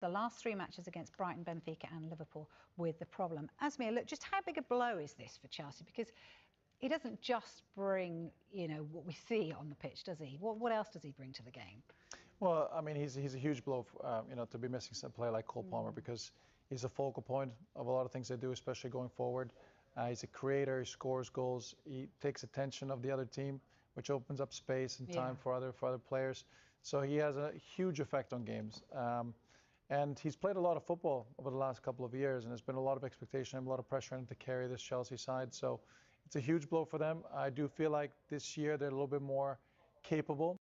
the last 3 matches against Brighton, Benfica and Liverpool with the problem. Asmir, look, just how big a blow is this for Chelsea? Because he doesn't just bring, what we see on the pitch, does he? What else does he bring to the game? Well, I mean, he's a huge blow, to be missing a player like Cole Palmer, because he's a focal point of a lot of things they do, especially going forward. He's a creator, he scores goals, he takes attention of the other team, which opens up space and time for other players. So he has a huge effect on games. And he's played a lot of football over the last couple of years, and there's been a lot of expectation and a lot of pressure on him to carry this Chelsea side. So it's a huge blow for them. I do feel like this year they're a little bit more capable.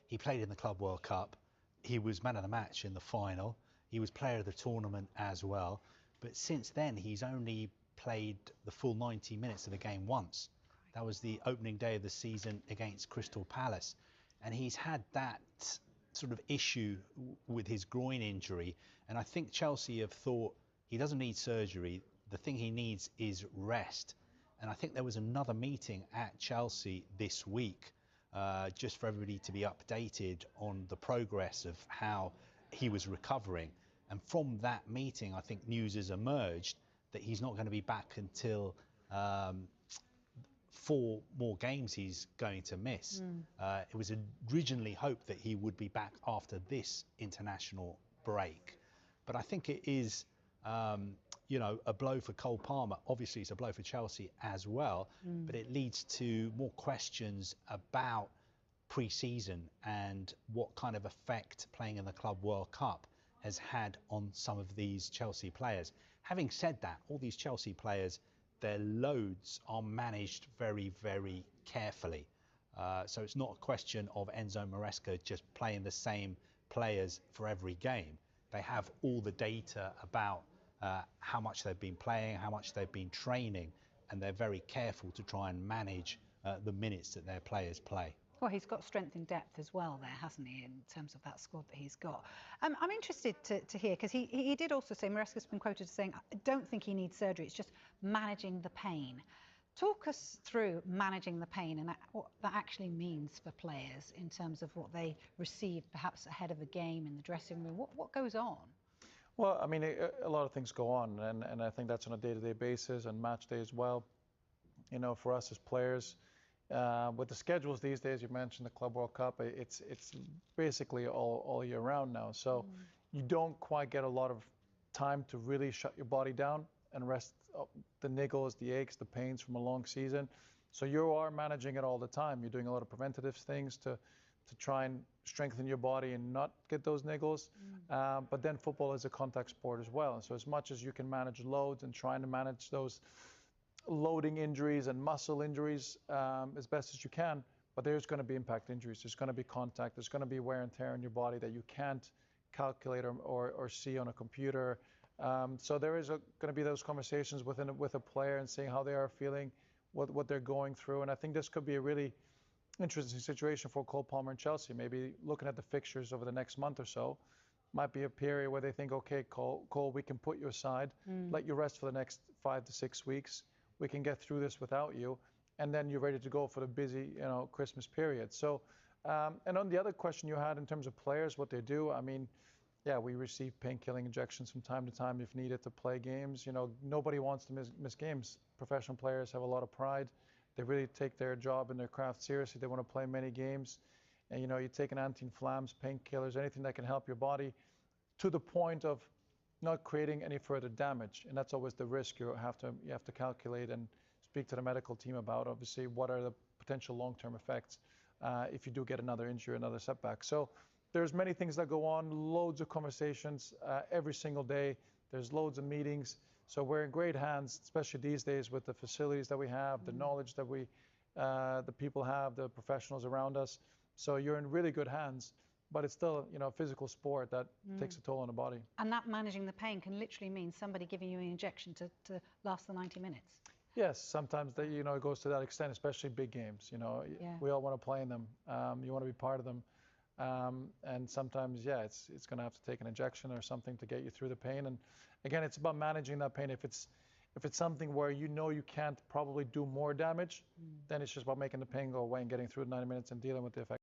He played in the Club World Cup. He was man of the match in the final. He was player of the tournament as well. But since then, he's only played the full 90 minutes of the game once. That was the opening day of the season against Crystal Palace. And he's had that sort of issue with his groin injury. And I think Chelsea have thought he doesn't need surgery. The thing he needs is rest. And I think there was another meeting at Chelsea this week, just for everybody to be updated on the progress of how he was recovering. And from that meeting, I think news has emerged that he's not going to be back until 4 more games he's going to miss. It was originally hoped that he would be back after this international break. But I think it is, a blow for Cole Palmer. Obviously, it's a blow for Chelsea as well, but it leads to more questions about pre-season and what kind of effect playing in the Club World Cup has had on some of these Chelsea players. Having said that, all these Chelsea players, their loads are managed very, very carefully. So it's not a question of Enzo Maresca just playing the same players for every game. They have all the data about how much they've been playing, how much they've been training, and they're very careful to try and manage the minutes that their players play. Well, he's got strength in depth as well there, hasn't he, in terms of that squad that he's got. I'm interested to hear, because he did also say, Maresca's been quoted as saying, I don't think he needs surgery, it's just managing the pain. Talk us through managing the pain and what that actually means for players in terms of what they receive perhaps ahead of a game in the dressing room. What goes on? Well, I mean, a lot of things go on, and I think that's on a day-to-day basis and match day as well. For us as players, with the schedules these days, you mentioned the Club World Cup, it's basically all year round now. So you don't quite get a lot of time to really shut your body down and rest the niggles, the aches, the pains from a long season. So you are managing it all the time. You're doing a lot of preventative things to try and strengthen your body and not get those niggles. But then football is a contact sport as well. So as much as you can manage loads and trying to manage those loading injuries and muscle injuries as best as you can, but there's going to be impact injuries. There's going to be contact. There's going to be wear and tear in your body that you can't calculate or see on a computer. So there is going to be those conversations with a player and seeing how they are feeling, what they're going through. And I think this could be a really interesting situation for Cole Palmer and Chelsea. Maybe looking at the fixtures over the next month or so, might be a period where they think, okay, Cole, we can put you aside, let you rest for the next 5 to 6 weeks. We can get through this without you, and then you're ready to go for the busy, Christmas period. So, and on the other question you had in terms of players, what they do, I mean, yeah, we receive pain-killing injections from time to time if needed to play games. Nobody wants to miss games. Professional players have a lot of pride. They really take their job and their craft seriously. They want to play many games. And, you take an anti-inflammatories, painkillers, anything that can help your body to the point of not creating any further damage. And that's always the risk you have to calculate and speak to the medical team about. Obviously, what are the potential long-term effects if you do get another injury, another setback. So there's many things that go on, loads of conversations every single day. There's loads of meetings. So we're in great hands, especially these days with the facilities that we have, the knowledge that the people have, the professionals around us. So you're in really good hands. But it's still, a physical sport that takes a toll on the body. And that managing the pain can literally mean somebody giving you an injection to last the 90 minutes. Yes, sometimes it goes to that extent, especially big games. We all want to play in them. You want to be part of them. And sometimes, it's going to have to take an injection or something to get you through the pain. And again, it's about managing that pain. If If it's something where you know you can't probably do more damage, then it's just about making the pain go away and getting through 90 minutes and dealing with the effect.